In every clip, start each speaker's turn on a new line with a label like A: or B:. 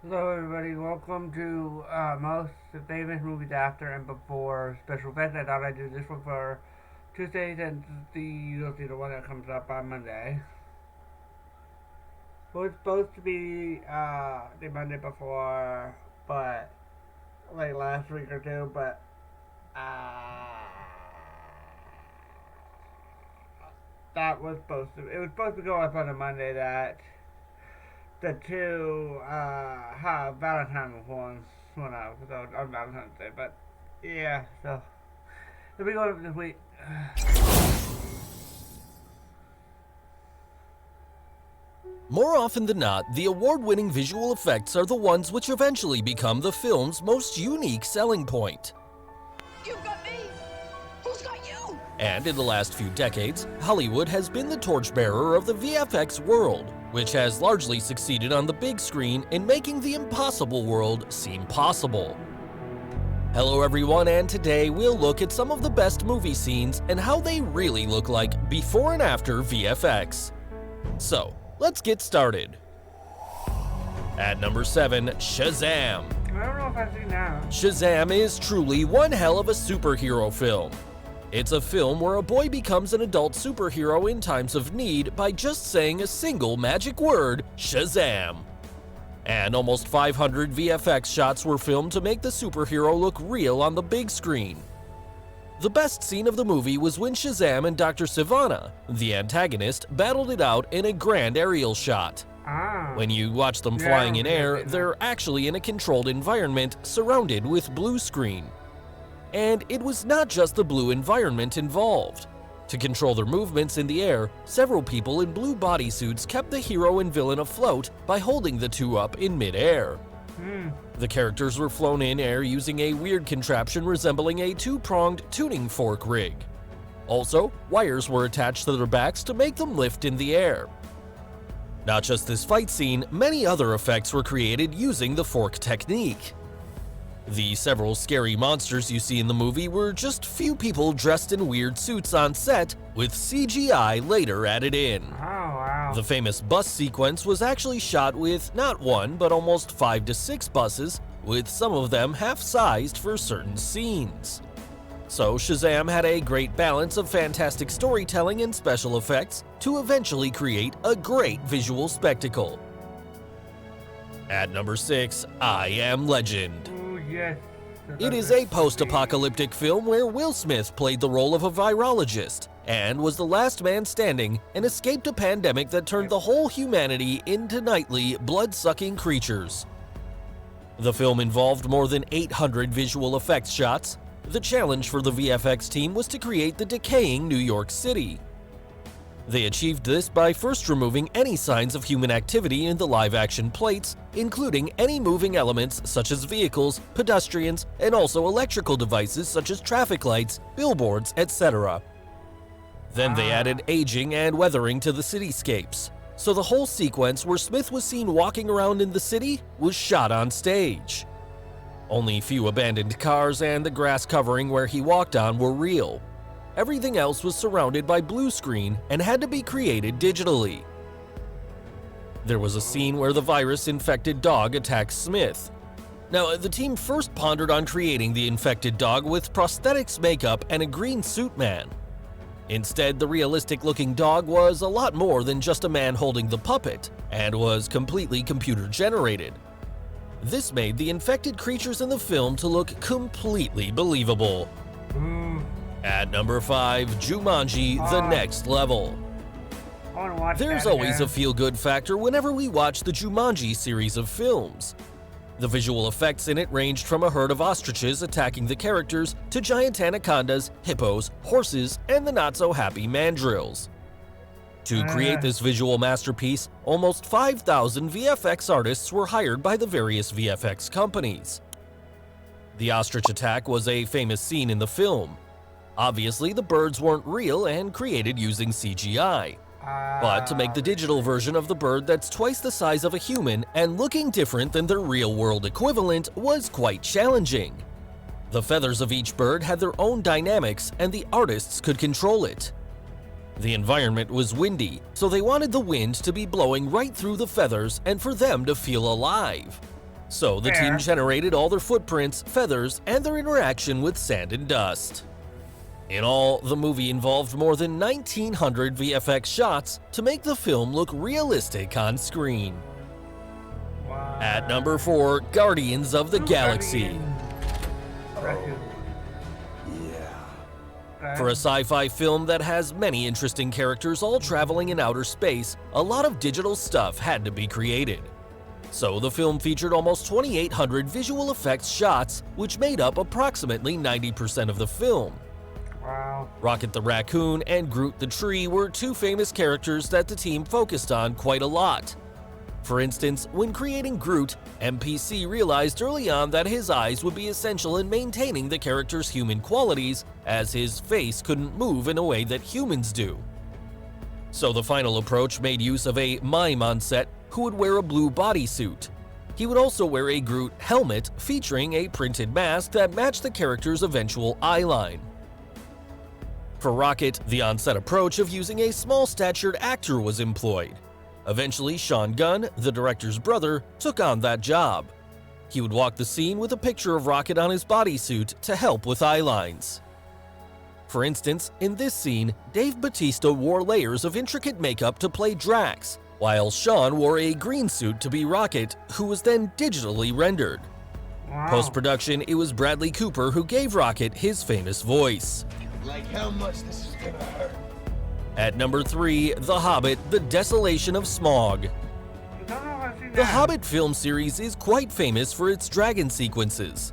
A: Hello, everybody. Welcome to most famous movies after and before special events. I thought I'd do this one for Tuesdays, and you'll see the one that comes up on Monday. It was supposed to be the Monday before, but like last week or two, but uh, that was supposed to. It was supposed to go up on a Monday that the two Valentine's ones went out so on Valentine's Day, but yeah, so if we go this week.
B: More often than not, the award-winning visual effects are the ones which eventually become the film's most unique selling point.
C: You've got me! Who's got you?
B: And in the last few decades, Hollywood has been the torchbearer of the VFX world, which has largely succeeded on the big screen in making the impossible world seem possible. Hello everyone, and today we'll look at some of the best movie scenes and how they really look like before and after VFX. So, let's get started. At number 7, Shazam.
A: I don't know if I've seen that.
B: Shazam is truly one hell of a superhero film. It's a film where a boy becomes an adult superhero in times of need by just saying a single magic word, Shazam. And almost 500 VFX shots were filmed to make the superhero look real on the big screen. The best scene of the movie was when Shazam and Dr. Sivana, the antagonist, battled it out in a grand aerial shot. When you watch them flying in air, they're actually in a controlled environment surrounded with blue screen. And it was not just the blue environment involved. To control their movements in the air, several people in blue bodysuits kept the hero and villain afloat by holding the two up in mid-air. The characters were flown in air using a weird contraption resembling a two-pronged tuning fork rig. Also, wires were attached to their backs to make them lift in the air. Not just this fight scene, many other effects were created using the fork technique. The several scary monsters you see in the movie were just few people dressed in weird suits on set, with CGI later added in.
A: Oh, wow.
B: The famous bus sequence was actually shot with not one, but almost 5 to 6 buses, with some of them half-sized for certain scenes. So Shazam had a great balance of fantastic storytelling and special effects to eventually create a great visual spectacle. At number 6, I Am Legend.
A: Ooh, yes.
B: It is a post-apocalyptic film where Will Smith played the role of a virologist and was the last man standing and escaped a pandemic that turned the whole humanity into nightly, blood-sucking creatures. The film involved more than 800 visual effects shots. The challenge for the VFX team was to create the decaying New York City. They achieved this by first removing any signs of human activity in the live-action plates, including any moving elements such as vehicles, pedestrians, and also electrical devices such as traffic lights, billboards, etc. Then they added aging and weathering to the cityscapes, so the whole sequence where Smith was seen walking around in the city was shot on stage. Only few abandoned cars and the grass covering where he walked on were real. Everything else was surrounded by blue screen and had to be created digitally. There was a scene where the virus-infected dog attacks Smith. Now, the team first pondered on creating the infected dog with prosthetics makeup and a green suit man. Instead, the realistic-looking dog was a lot more than just a man holding the puppet, and was completely computer-generated. This made the infected creatures in the film to look completely believable. At number 5, Jumanji: The Next Level.
A: I want to watch
B: There's
A: that
B: always
A: again.
B: a feel-good factor whenever we watch the Jumanji series of films. The visual effects in it ranged from a herd of ostriches attacking the characters to giant anacondas, hippos, horses, and the not-so-happy mandrills. To create this visual masterpiece, almost 5,000 VFX artists were hired by the various VFX companies. The ostrich attack was a famous scene in the film. Obviously, the birds weren't real and created using CGI. But to make the digital version of the bird that's twice the size of a human and looking different than their real-world equivalent was quite challenging. The feathers of each bird had their own dynamics and the artists could control it. The environment was windy, so they wanted the wind to be blowing right through the feathers and for them to feel alive. So the team
A: Fair.
B: generated all their footprints, feathers, and their interaction with sand and dust. In all, the movie involved more than 1,900 VFX shots to make the film look realistic on screen.
A: Wow.
B: At number 4, Guardians of the Galaxy.
A: Guardians. Okay.
B: For a sci-fi film that has many interesting characters all traveling in outer space, a lot of digital stuff had to be created. So the film featured almost 2,800 visual effects shots, which made up approximately 90% of the film.
A: Wow.
B: Rocket the Raccoon and Groot the Tree were two famous characters that the team focused on quite a lot. For instance, when creating Groot, MPC realized early on that his eyes would be essential in maintaining the character's human qualities, as his face couldn't move in a way that humans do. So the final approach made use of a mime on set who would wear a blue bodysuit. He would also wear a Groot helmet featuring a printed mask that matched the character's eventual eyeline. For Rocket, the on-set approach of using a small-statured actor was employed. Eventually, Sean Gunn, the director's brother, took on that job. He would walk the scene with a picture of Rocket on his bodysuit to help with eye lines. For instance, in this scene, Dave Bautista wore layers of intricate makeup to play Drax, while Sean wore a green suit to be Rocket, who was then digitally rendered.
A: Wow.
B: Post-production, it was Bradley Cooper who gave Rocket his famous voice.
D: Like how much this is gonna hurt.
B: At number 3, The Hobbit: The Desolation of Smaug.
A: I don't know if I've seen
B: The
A: that.
B: Hobbit film series is quite famous for its dragon sequences.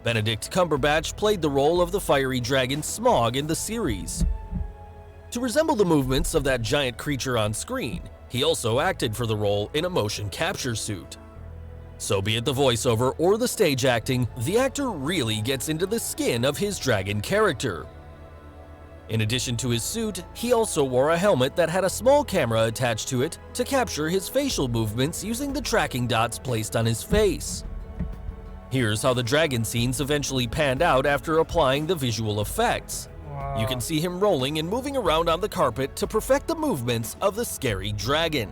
B: Benedict Cumberbatch played the role of the fiery dragon Smaug in the series. To resemble the movements of that giant creature on screen, he also acted for the role in a motion capture suit. So be it the voiceover or the stage acting, the actor really gets into the skin of his dragon character. In addition to his suit, he also wore a helmet that had a small camera attached to it to capture his facial movements using the tracking dots placed on his face. Here's how the dragon scenes eventually panned out after applying the visual effects.
A: Wow.
B: You can see him rolling and moving around on the carpet to perfect the movements of the scary dragon.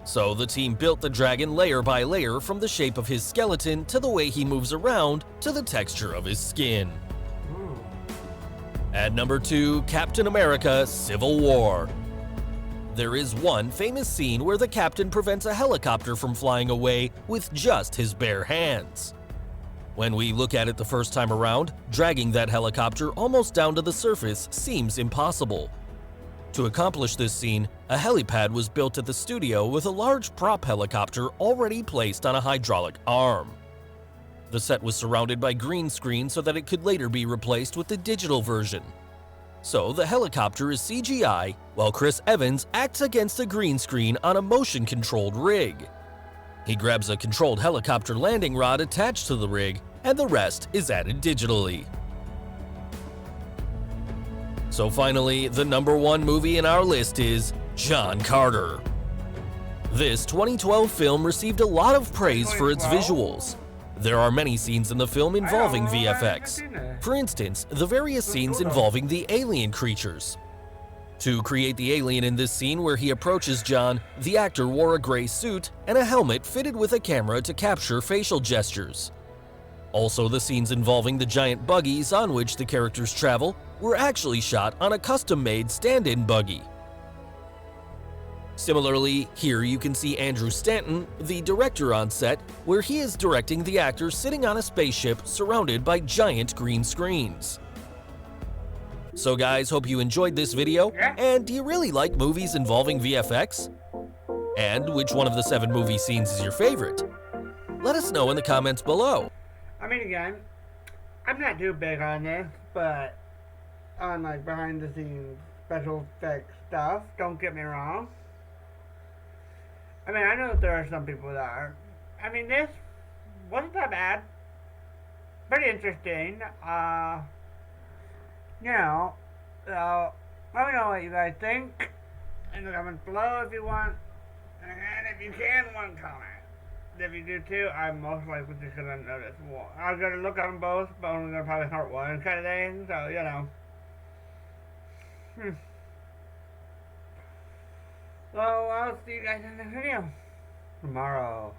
B: So the team built the dragon layer by layer, from the shape of his skeleton to the way he moves around to the texture of his skin. At number 2, Captain America: Civil War. There is one famous scene where the captain prevents a helicopter from flying away with just his bare hands. When we look at it the first time around, dragging that helicopter almost down to the surface seems impossible. To accomplish this scene, a helipad was built at the studio with a large prop helicopter already placed on a hydraulic arm. The set was surrounded by green screen so that it could later be replaced with the digital version. So the helicopter is CGI, while Chris Evans acts against a green screen on a motion-controlled rig. He grabs a controlled helicopter landing rod attached to the rig, and the rest is added digitally. So finally, the number 1 movie in our list is John Carter. This 2012 film received a lot of praise for its
A: 2012?
B: visuals. There are many scenes in the film involving
A: I don't know, I haven't
B: VFX.
A: seen it.
B: For instance, the various scenes involving the alien creatures. To create the alien in this scene where he approaches John, the actor wore a gray suit and a helmet fitted with a camera to capture facial gestures. Also, the scenes involving the giant buggies on which the characters travel were actually shot on a custom-made stand-in buggy. Similarly, here you can see Andrew Stanton, the director on set, where he is directing the actor sitting on a spaceship surrounded by giant green screens. So guys, hope you enjoyed this video, and do you really like movies involving VFX? And which one of the 7 movie scenes is your favorite? Let us know in the comments below.
A: I mean, again, I'm not too big on this, but on like behind the scenes special effects stuff, don't get me wrong. I mean, I know that there are some people that are. I mean, this wasn't that bad. Pretty interesting. You know, so let me know what you guys think in the comments below if you want. And if you can, one comment. If you do too, I'm most likely just gonna notice one. I'm gonna look at them both, but I'm gonna probably heart one kind of thing. So you know. So I'll see you guys in the video tomorrow.